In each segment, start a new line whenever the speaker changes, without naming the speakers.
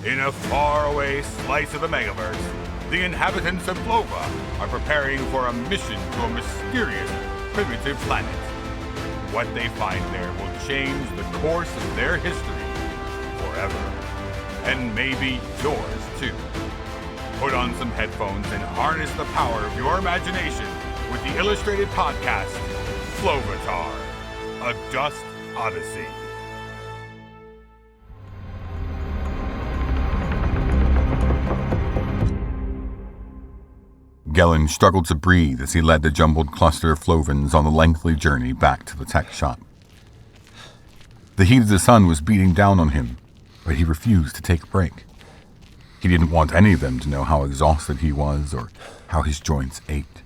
In a faraway slice of the megaverse, the inhabitants of Flova are preparing for a mission to a mysterious, primitive planet. What they find there will change the course of their history forever. And maybe yours, too. Put on some headphones and harness the power of your imagination with the illustrated podcast, Flovatar, a Dust Odyssey.
Gellin struggled to breathe as he led the jumbled cluster of Flovans on the lengthy journey back to the tech shop. The heat of the sun was beating down on him, but he refused to take a break. He didn't want any of them to know how exhausted he was or how his joints ached.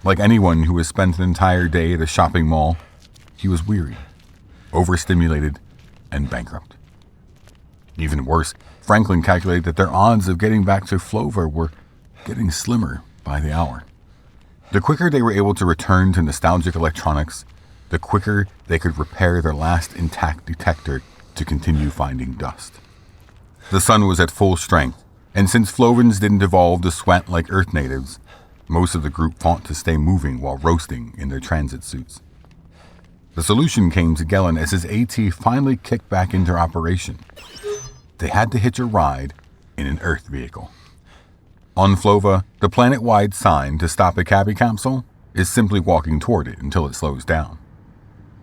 Like anyone who has spent an entire day at a shopping mall, he was weary, overstimulated, and bankrupt. Even worse, Franklin calculated that their odds of getting back to Flova were getting slimmer by the hour. The quicker they were able to return to nostalgic electronics, the quicker they could repair their last intact detector to continue finding dust. The sun was at full strength, and since Flovans didn't evolve to sweat like Earth natives, most of the group fought to stay moving while roasting in their transit suits. The solution came to Gellin as his AT finally kicked back into operation. They had to hitch a ride in an Earth vehicle. On Flova, the planet-wide sign to stop a cabbie capsule is simply walking toward it until it slows down.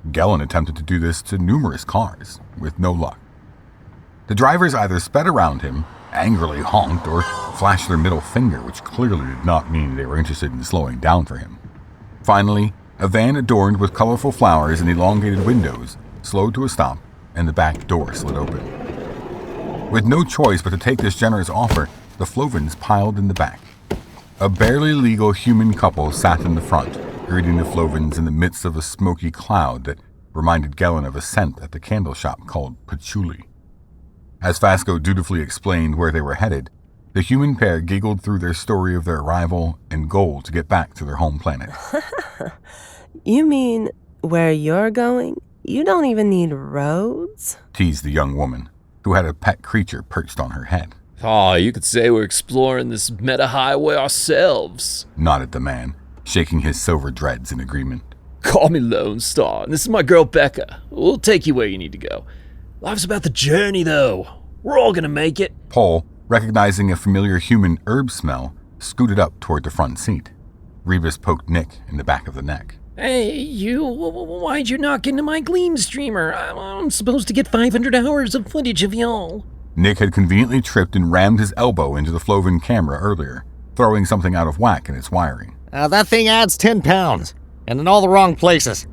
Gellin attempted to do this to numerous cars, with no luck. The drivers either sped around him, angrily honked, or flashed their middle finger, which clearly did not mean they were interested in slowing down for him. Finally, a van adorned with colorful flowers and elongated windows slowed to a stop, and the back door slid open. With no choice but to take this generous offer, the Flovans piled in the back. A barely legal human couple sat in the front, greeting the Flovans in the midst of a smoky cloud that reminded Gellin of a scent at the candle shop called patchouli. As Fasco dutifully explained where they were headed, the human pair giggled through their story of their arrival and goal to get back to their home planet.
You mean where you're going? You don't even need roads?
Teased the young woman, who had a pet creature perched on her head.
Oh, you could say we're exploring this meta-highway ourselves,
Nodded the man, shaking his silver dreads in agreement.
Call me Lone Star, and this is my girl Becca. We'll take you where you need to go. Life's about the journey, though. We're all gonna make it.
Paul, recognizing a familiar human herb smell, scooted up toward the front seat. Rebus poked Nick in the back of the neck.
Hey, you, why'd you knock into my Gleam streamer? I'm supposed to get 500 hours of footage of y'all.
Nick had conveniently tripped and rammed his elbow into the Flovan camera earlier, throwing something out of whack in its wiring.
That thing adds 10 pounds, and in all the wrong places.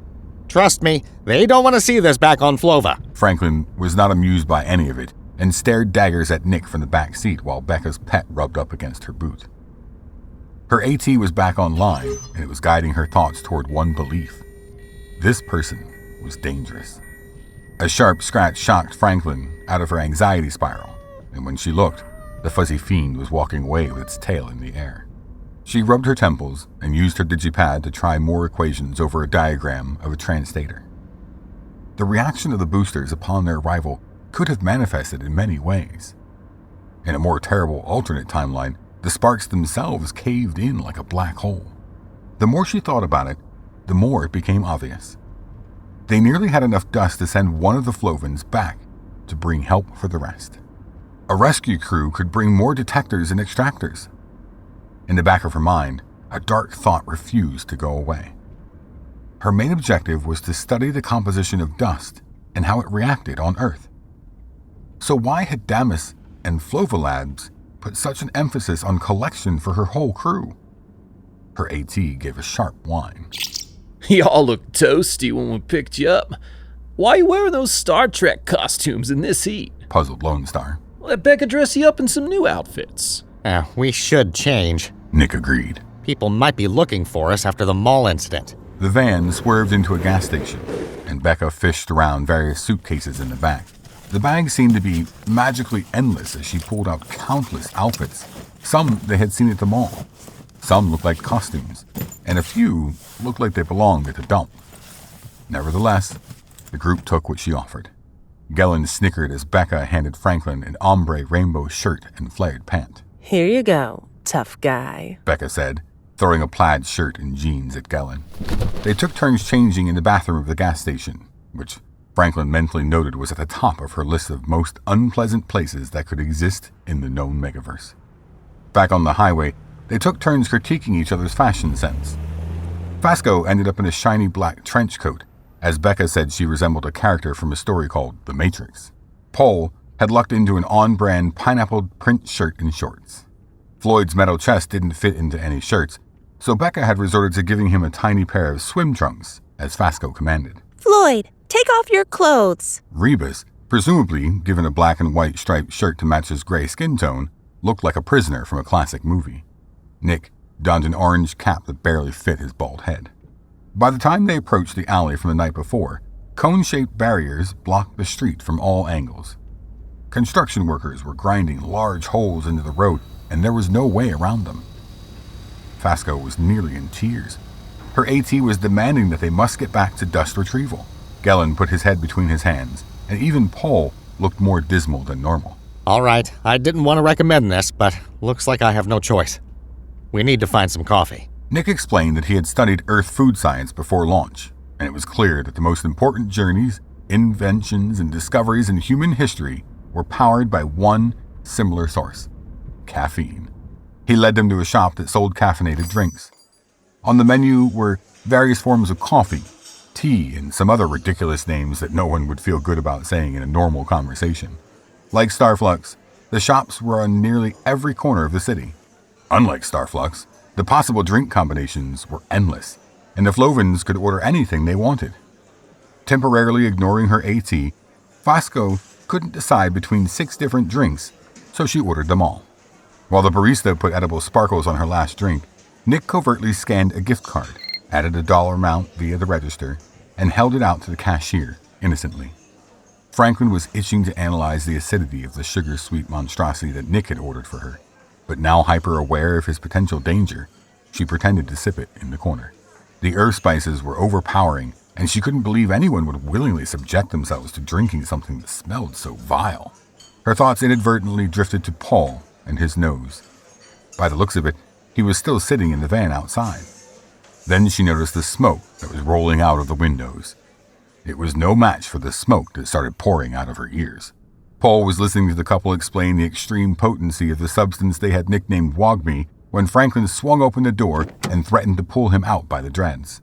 Trust me, they don't want to see this back on Flova.
Franklin was not amused by any of it, and stared daggers at Nick from the back seat while Becca's pet rubbed up against her boot. Her AT was back online, and it was guiding her thoughts toward one belief. This person was dangerous. A sharp scratch shocked Franklin out of her anxiety spiral, and when she looked, the fuzzy fiend was walking away with its tail in the air. She rubbed her temples and used her digipad to try more equations over a diagram of a translator. The reaction of the boosters upon their arrival could have manifested in many ways. In a more terrible alternate timeline, the sparks themselves caved in like a black hole. The more she thought about it, the more it became obvious. They nearly had enough dust to send one of the Flovans back to bring help for the rest. A rescue crew could bring more detectors and extractors. In the back of her mind, a dark thought refused to go away. Her main objective was to study the composition of dust and how it reacted on Earth. So why had Damas and Flova Labs put such an emphasis on collection for her whole crew? Her AT gave a sharp whine.
Y'all look toasty when we picked you up. Why are you wearing those Star Trek costumes in this heat?
Puzzled Lone Star.
Let Becca dress you up in some new outfits.
We should change.
Nick agreed.
People might be looking for us after the mall incident.
The van swerved into a gas station, and Becca fished around various suitcases in the back. The bags seemed to be magically endless as she pulled out countless outfits. Some they had seen at the mall. Some looked like costumes, and a few looked like they belonged at the dump. Nevertheless, the group took what she offered. Gellin snickered as Becca handed Franklin an ombre rainbow shirt and flared pant.
Here you go, tough guy,
Becca said, throwing a plaid shirt and jeans at Gellin. They took turns changing in the bathroom of the gas station, which Franklin mentally noted was at the top of her list of most unpleasant places that could exist in the known megaverse. Back on the highway, they took turns critiquing each other's fashion sense. Fasco ended up in a shiny black trench coat, as Becca said she resembled a character from a story called The Matrix. Paul had lucked into an on-brand pineapple print shirt and shorts. Floyd's metal chest didn't fit into any shirts, so Becca had resorted to giving him a tiny pair of swim trunks, as Fasco commanded.
Floyd, take off your clothes.
Rebus, presumably given a black and white striped shirt to match his gray skin tone, looked like a prisoner from a classic movie. Nick donned an orange cap that barely fit his bald head. By the time they approached the alley from the night before, cone-shaped barriers blocked the street from all angles. Construction workers were grinding large holes into the road, and there was no way around them. Fasco was nearly in tears. Her AT was demanding that they must get back to dust retrieval. Gellin put his head between his hands, and even Paul looked more dismal than normal.
All right, I didn't want to recommend this, but looks like I have no choice. We need to find some coffee.
Nick explained that he had studied Earth food science before launch, and it was clear that the most important journeys, inventions, and discoveries in human history were powered by one similar source: caffeine. He led them to a shop that sold caffeinated drinks. On the menu were various forms of coffee, tea, and some other ridiculous names that no one would feel good about saying in a normal conversation. Like Starflux, the shops were on nearly every corner of the city. Unlike Starflux, the possible drink combinations were endless, and the Flovans could order anything they wanted. Temporarily ignoring her AT, Fasco couldn't decide between 6 different drinks, so she ordered them all. While the barista put edible sparkles on her last drink, Nick covertly scanned a gift card, added a dollar amount via the register, and held it out to the cashier innocently. Franklin was itching to analyze the acidity of the sugar-sweet monstrosity that Nick had ordered for her, but now hyper-aware of his potential danger, she pretended to sip it in the corner. The earth spices were overpowering, and she couldn't believe anyone would willingly subject themselves to drinking something that smelled so vile. Her thoughts inadvertently drifted to Paul and his nose. By the looks of it, he was still sitting in the van outside. Then she noticed the smoke that was rolling out of the windows. It was no match for the smoke that started pouring out of her ears. Paul was listening to the couple explain the extreme potency of the substance they had nicknamed Wogme when Franklin swung open the door and threatened to pull him out by the dreads.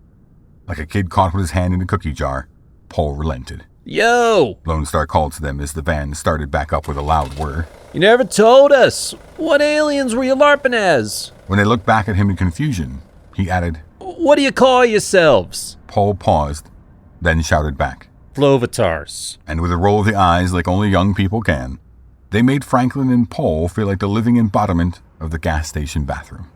Like a kid caught with his hand in a cookie jar, Paul relented.
Yo!
Lone Star called to them as the van started back up with a loud whir.
You never told us! What aliens were you LARPing as?
When they looked back at him in confusion, he added,
What do you call yourselves?
Paul paused, then shouted back,
Flovatars.
and with a roll of the eyes like only young people can, they made Franklin and Paul feel like the living embodiment of the gas station bathroom.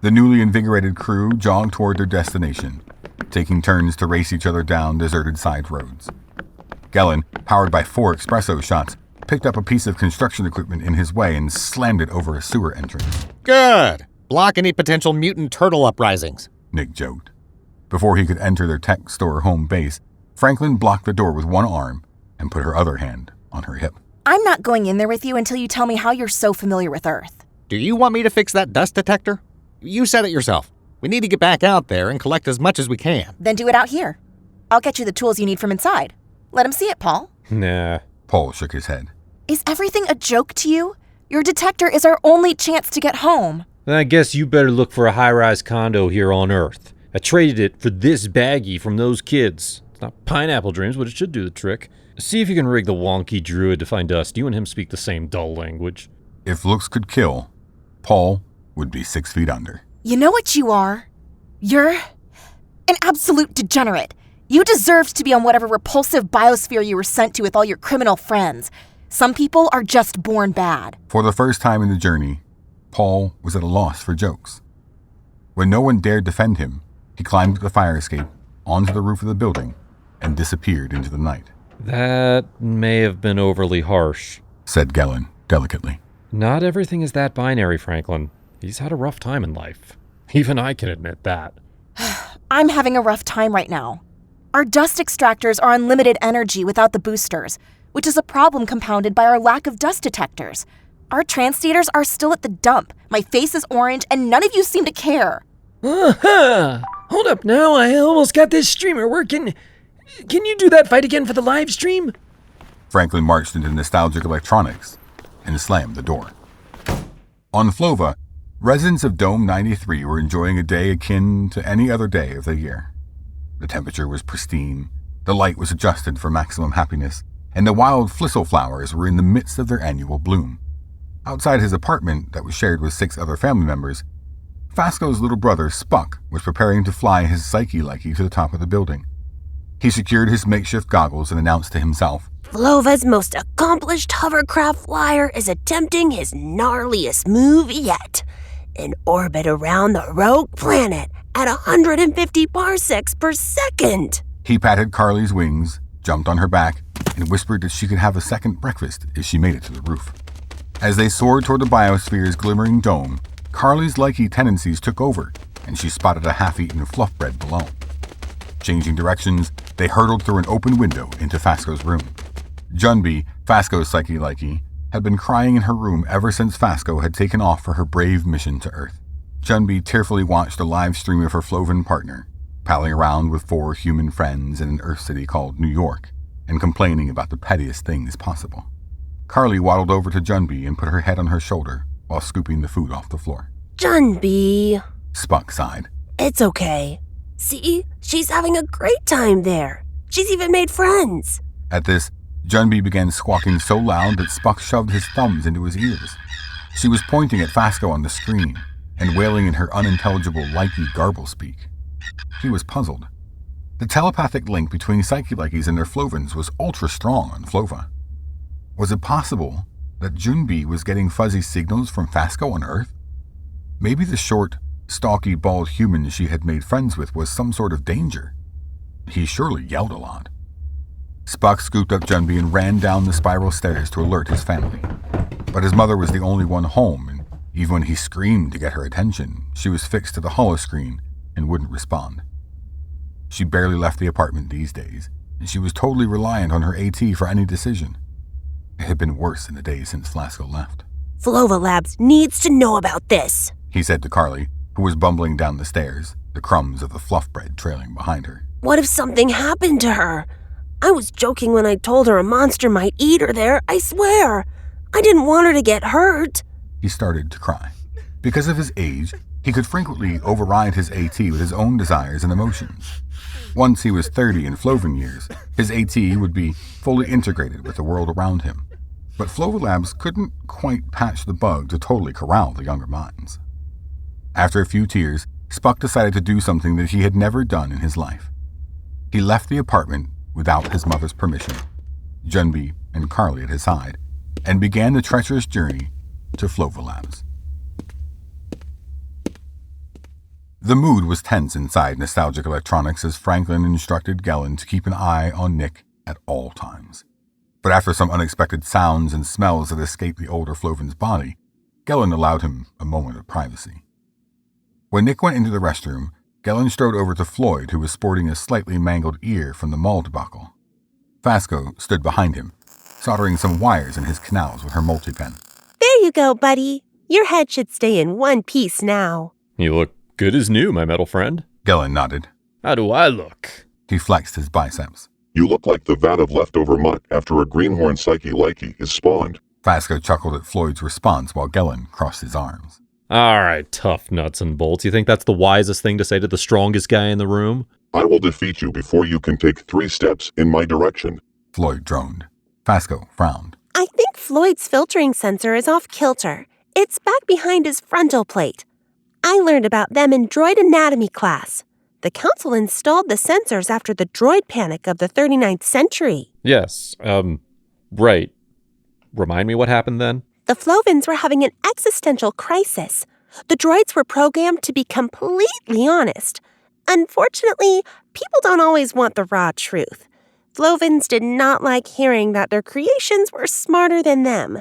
The newly invigorated crew jogged toward their destination, taking turns to race each other down deserted side roads. Gellin, powered by 4 espresso shots, picked up a piece of construction equipment in his way and slammed it over a sewer entrance.
Good. Block any potential mutant turtle uprisings.
Nick joked. Before he could enter their tech store home base, Franklin blocked the door with one arm and put her other hand on her hip.
I'm not going in there with you until you tell me how you're so familiar with Earth.
Do you want me to fix that dust detector? You said it yourself. We need to get back out there and collect as much as we can.
Then do it out here. I'll get you the tools you need from inside. Let him see it, Paul.
Nah.
Paul shook his head.
Is everything a joke to you? Your detector is our only chance to get home.
Then I guess you better look for a high-rise condo here on Earth. I traded it for this baggie from those kids. It's not pineapple dreams, but it should do the trick. See if you can rig the wonky druid to find us. You and him speak the same dull language.
If looks could kill, Paul would be 6 feet under.
You know what you are? You're an absolute degenerate. You deserved to be on whatever repulsive biosphere you were sent to with all your criminal friends. Some people are just born bad.
For the first time in the journey, Paul was at a loss for jokes. When no one dared defend him, he climbed the fire escape onto the roof of the building and disappeared into the night.
That may have been overly harsh,
said Gellin delicately.
Not everything is that binary, Franklin. He's had a rough time in life. Even I can admit that.
I'm having a rough time right now. Our dust extractors are on limited energy without the boosters, which is a problem compounded by our lack of dust detectors. Our transstators are still at the dump. My face is orange, and none of you seem to care.
Aha! Hold up now, I almost got this streamer working. Can you do that fight again for the live stream?
Franklin marched into Nostalgic Electronics and slammed the door. On Flova, residents of Dome 93 were enjoying a day akin to any other day of the year. The temperature was pristine, the light was adjusted for maximum happiness, and the wild flistle flowers were in the midst of their annual bloom. Outside his apartment that was shared with 6 other family members, Fasco's little brother, Spuck, was preparing to fly his Psyche-Likey to the top of the building. He secured his makeshift goggles and announced to himself,
Flova's most accomplished hovercraft flyer is attempting his gnarliest move yet. An orbit around the rogue planet at 150 parsecs per second.
He patted Carly's wings, jumped on her back, and whispered that she could have a second breakfast if she made it to the roof. As they soared toward the biosphere's glimmering dome, Carly's likey tendencies took over, and she spotted a half-eaten fluff bread below. Changing directions, they hurtled through an open window into Fasco's room. Junbee, Fasco's Psyche-Likey, had been crying in her room ever since Fasco had taken off for her brave mission to Earth. Junbee tearfully watched a live stream of her Flovan partner, palling around with 4 human friends in an Earth city called New York, and complaining about the pettiest things possible. Carly waddled over to Junbee and put her head on her shoulder while scooping the food off the floor.
Junbee,
Spuck sighed.
it's okay. See, she's having a great time there. She's even made friends.
At this, Junbee began squawking so loud that Spuck shoved his thumbs into his ears. She was pointing at Fasco on the screen and wailing in her unintelligible Likey garble speak. He was puzzled. The telepathic link between Psyche-Likeys and their Flovans was ultra strong on Flova. Was it possible that Junbee was getting fuzzy signals from Fasco on Earth? Maybe the short, stalky, bald human she had made friends with was some sort of danger. He surely yelled a lot. Spuck scooped up Junbee and ran down the spiral stairs to alert his family. But his mother was the only one home, and even when he screamed to get her attention, she was fixed to the holoscreen and wouldn't respond. She barely left the apartment these days, and she was totally reliant on her AT for any decision. It had been worse in the days since Flasco left.
Flova Labs needs to know about this,
He said to Carly, who was bumbling down the stairs, the crumbs of the fluff bread trailing behind her.
What if something happened to her? I was joking when I told her a monster might eat her there, I swear. I didn't want her to get hurt.
He started to cry. Because of his age, he could frequently override his AT with his own desires and emotions. Once he was 30 in Flovan years, his AT would be fully integrated with the world around him. But Flova Labs couldn't quite patch the bug to totally corral the younger minds. After a few tears, Spuck decided to do something that he had never done in his life. He left the apartment without his mother's permission, Junbee and Carly at his side, and began the treacherous journey to Flova Labs. The mood was tense inside Nostalgic Electronics as Franklin instructed Gellin to keep an eye on Nick at all times. But after some unexpected sounds and smells that escaped the older Flovan's body, Gellin allowed him a moment of privacy. When Nick went into the restroom, Gellin strode over to Floyd, who was sporting a slightly mangled ear from the mall debacle. Fasco stood behind him, soldering some wires in his canals with her multi-pen.
There you go, buddy. Your head should stay in one piece now.
You look good as new, my metal friend.
Gellin nodded.
How do I look?
He flexed his biceps.
You look like the vat of leftover muck after a greenhorn Psyche-Likey is spawned.
Fasco chuckled at Floyd's response while Gellin crossed his arms.
All right, tough nuts and bolts. You think that's the wisest thing to say to the strongest guy in the room?
I will defeat you before you can take 3 steps in my direction.
Floyd droned. Fasco frowned.
I think Floyd's filtering sensor is off kilter. It's back behind his frontal plate. I learned about them in droid anatomy class. The council installed the sensors after the droid panic of the 39th century.
Yes, right. Remind me what happened then?
The Flovans were having an existential crisis. The droids were programmed to be completely honest. Unfortunately, people don't always want the raw truth. Flovans did not like hearing that their creations were smarter than them.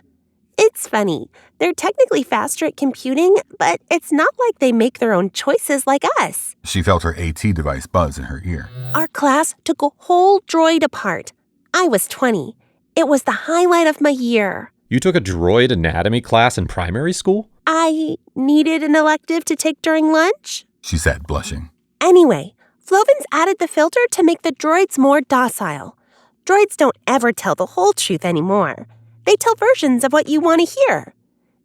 It's funny. They're technically faster at computing, but it's not like they make their own choices like us.
She felt her AT device buzz in her ear.
Our class took a whole droid apart. I was 20. It was the highlight of my year.
You took a droid anatomy class in primary school?
I needed an elective to take during lunch,
She said, blushing.
Anyway, Flovans added the filter to make the droids more docile. Droids don't ever tell the whole truth anymore. They tell versions of what you want to hear.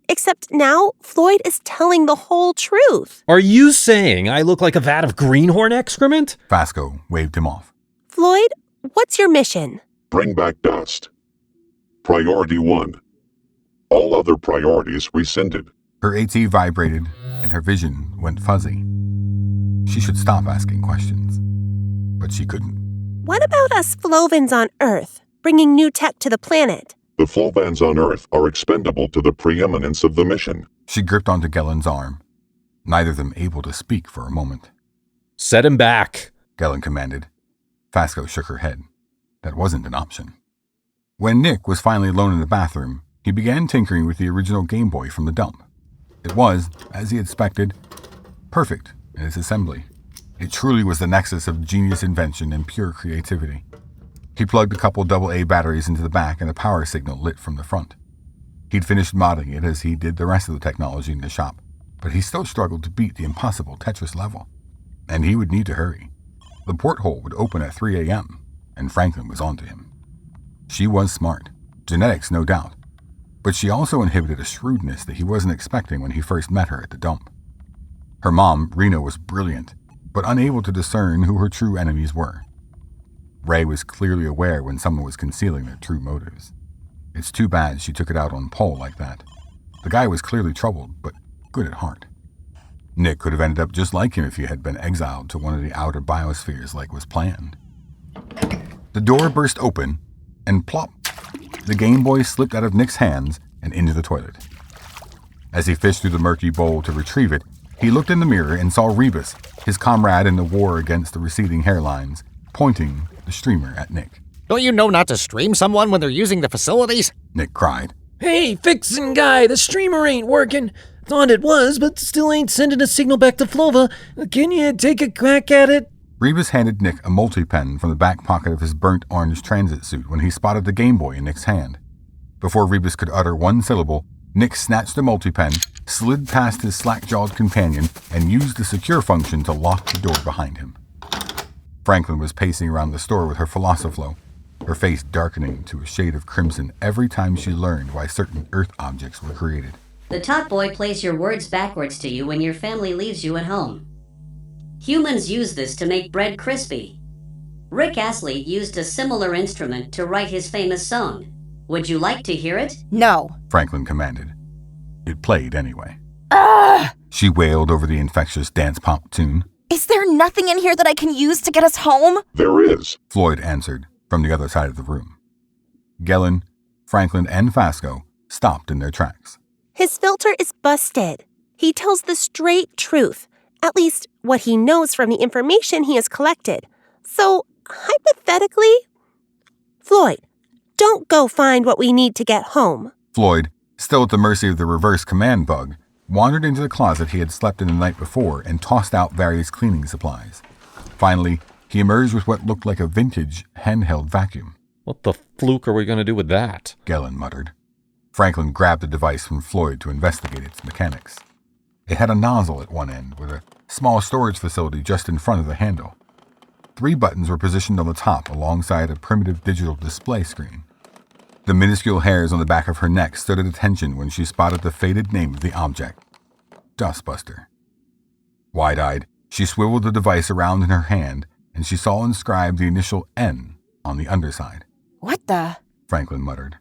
Except now, Floyd is telling the whole truth.
Are you saying I look like a vat of greenhorn excrement?
Fasco waved him off.
Floyd, what's your mission?
Bring back Dust. Priority 1. All other priorities rescinded.
Her AT vibrated, and her vision went fuzzy. She should stop asking questions. But she couldn't.
What about us Flovans on Earth, bringing new tech to the planet?
The Flovans on Earth are expendable to the preeminence of the mission.
She gripped onto Gellen's arm, neither of them able to speak for a moment.
Set him back.
Gellen commanded. Fasco shook her head. That wasn't an option. When Nick was finally alone in the bathroom, he began tinkering with the original Game Boy from the dump. It was, as he had expected, perfect in its assembly. It truly was the nexus of genius invention and pure creativity. He plugged a couple AA batteries into the back and a power signal lit from the front. He'd finished modding it as he did the rest of the technology in the shop, but he still struggled to beat the impossible Tetris level. And he would need to hurry. The porthole would open at 3 a.m., and Franklin was onto him. She was smart, genetics no doubt, but she also inhibited a shrewdness that he wasn't expecting when he first met her at the dump. Her mom, Rena, was brilliant, but unable to discern who her true enemies were. Ray was clearly aware when someone was concealing their true motives. It's too bad she took it out on Paul like that. The guy was clearly troubled, but good at heart. Nick could have ended up just like him if he had been exiled to one of the outer biospheres like was planned. The door burst open, and plop, the Game Boy slipped out of Nick's hands and into the toilet. As he fished through the murky bowl to retrieve it, he looked in the mirror and saw Rebus, his comrade in the war against the receding hairlines, pointing the streamer at Nick.
Don't you know not to stream someone when they're using the facilities?
Nick cried.
Hey, fixin' guy, the streamer ain't working. Thought it was, but still ain't sending a signal back to Flova. Can you take a crack at it?
Rebus handed Nick a multi-pen from the back pocket of his burnt orange transit suit when he spotted the Game Boy in Nick's hand. Before Rebus could utter one syllable, Nick snatched the multi-pen, slid past his slack-jawed companion, and used the secure function to lock the door behind him. Franklin was pacing around the store with her Philosophlo, her face darkening to a shade of crimson every time she learned why certain Earth objects were created.
The top boy plays your words backwards to you when your family leaves you at home. Humans use this to make bread crispy. Rick Astley used a similar instrument to write his famous song. Would you like to hear it?
No.
Franklin commanded. It played anyway.
Ugh!
She wailed over the infectious dance pop tune.
Is there nothing in here that I can use to get us home?
There is.
Floyd answered from the other side of the room. Gellen, Franklin, and Fasco stopped in their tracks.
His filter is busted. He tells the straight truth, at least what he knows from the information he has collected. So, hypothetically, Floyd, don't go find what we need to get home.
Floyd, still at the mercy of the reverse command bug, wandered into the closet he had slept in the night before and tossed out various cleaning supplies. Finally, he emerged with what looked like a vintage handheld vacuum.
What the fluke are we going to do with that?
Gellen muttered. Franklin grabbed the device from Floyd to investigate its mechanics. It had a nozzle at one end with a small storage facility just in front of the handle. 3 buttons were positioned on the top alongside a primitive digital display screen. The minuscule hairs on the back of her neck stood at attention when she spotted the faded name of the object, Dustbuster. Wide-eyed, she swiveled the device around in her hand, and she saw inscribed the initial N on the underside.
What the?
Franklin muttered.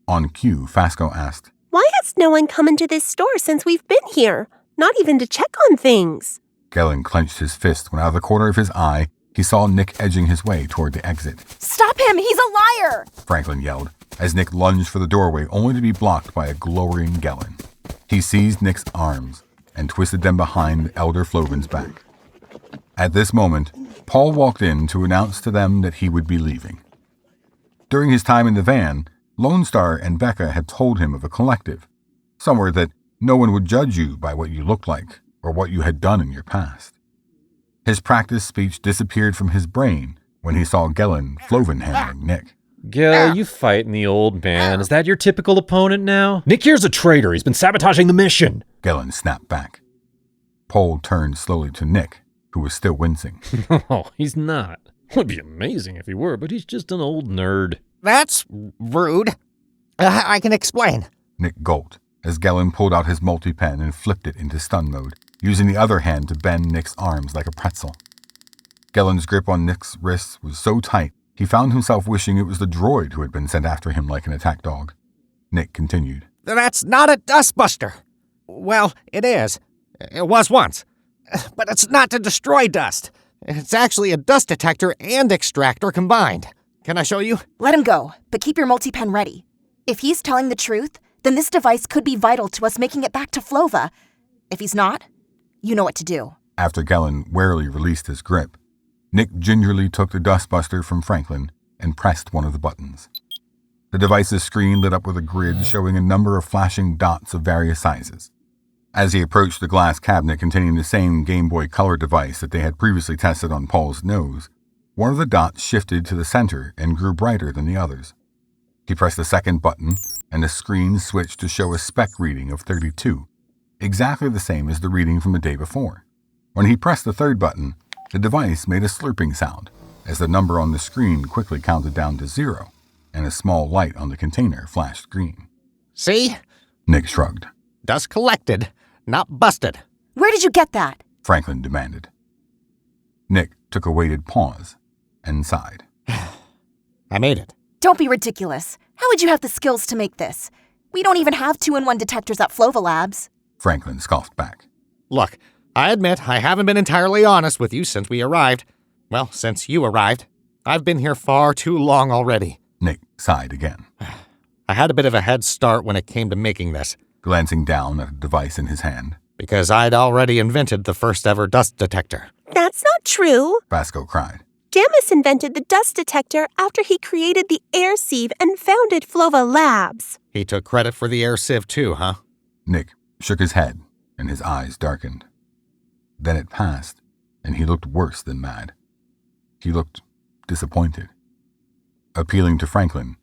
On cue, Fasco asked,
Why has no one come into this store since we've been here? Not even to check on things.
Gellen clenched his fist when out of the corner of his eye, he saw Nick edging his way toward the exit.
Stop him! He's a liar!
Franklin yelled, as Nick lunged for the doorway only to be blocked by a glowering Gellen. He seized Nick's arms and twisted them behind Elder Flovan's back. At this moment, Paul walked in to announce to them that he would be leaving. During his time in the van, Lone Star and Becca had told him of a collective, somewhere that no one would judge you by what you looked like or what you had done in your past. His practiced speech disappeared from his brain when he saw Gellin Flovan handling Nick.
Gil, you fighting the old man. Is that your typical opponent now? Nick here's a traitor. He's been sabotaging the mission.
Gellin snapped back. Pole turned slowly to Nick, who was still wincing.
Oh, he's not. Would be amazing if he were, but he's just an old nerd.
That's rude. I can explain.
Nick gulped as Gellin pulled out his multi-pen and flipped it into stun mode, using the other hand to bend Nick's arms like a pretzel. Gellin's grip on Nick's wrists was so tight, he found himself wishing it was the droid who had been sent after him like an attack dog. Nick continued.
That's not a dustbuster. Well, it is. It was once. But it's not to destroy dust. It's actually a dust detector and extractor combined. Can I show you?
Let him go, but keep your multi-pen ready. If he's telling the truth, then this device could be vital to us making it back to Flova. If he's not, you know what to do.
After Gellin warily released his grip, Nick gingerly took the dustbuster from Franklin and pressed one of the buttons. The device's screen lit up with a grid showing a number of flashing dots of various sizes. As he approached the glass cabinet containing the same Game Boy Color device that they had previously tested on Paul's nose, one of the dots shifted to the center and grew brighter than the others. He pressed the second button, and the screen switched to show a spec reading of 32, exactly the same as the reading from the day before. When he pressed the third button, the device made a slurping sound, as the number on the screen quickly counted down to 0, and a small light on the container flashed green.
See?
Nick shrugged.
Dust collected, not busted.
Where did you get that?
Franklin demanded. Nick took a weighted pause and sighed.
I made it.
Don't be ridiculous. How would you have the skills to make this? We don't even have 2-in-1 detectors at Flova Labs.
Franklin scoffed back.
Look, I admit I haven't been entirely honest with you since we arrived. Well, since you arrived. I've been here far too long already.
Nick sighed again.
I had a bit of a head start when it came to making this.
Glancing down at a device in his hand.
Because I'd already invented the first ever dust detector.
That's not true.
Vasco cried.
Gammus invented the dust detector after he created the air sieve and founded Flova Labs.
He took credit for the air sieve too, huh?
Nick shook his head and his eyes darkened. Then it passed, and he looked worse than mad. He looked disappointed. Appealing to Franklin,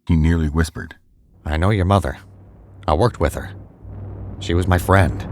he nearly whispered,
I know your mother. I worked with her. She was my friend.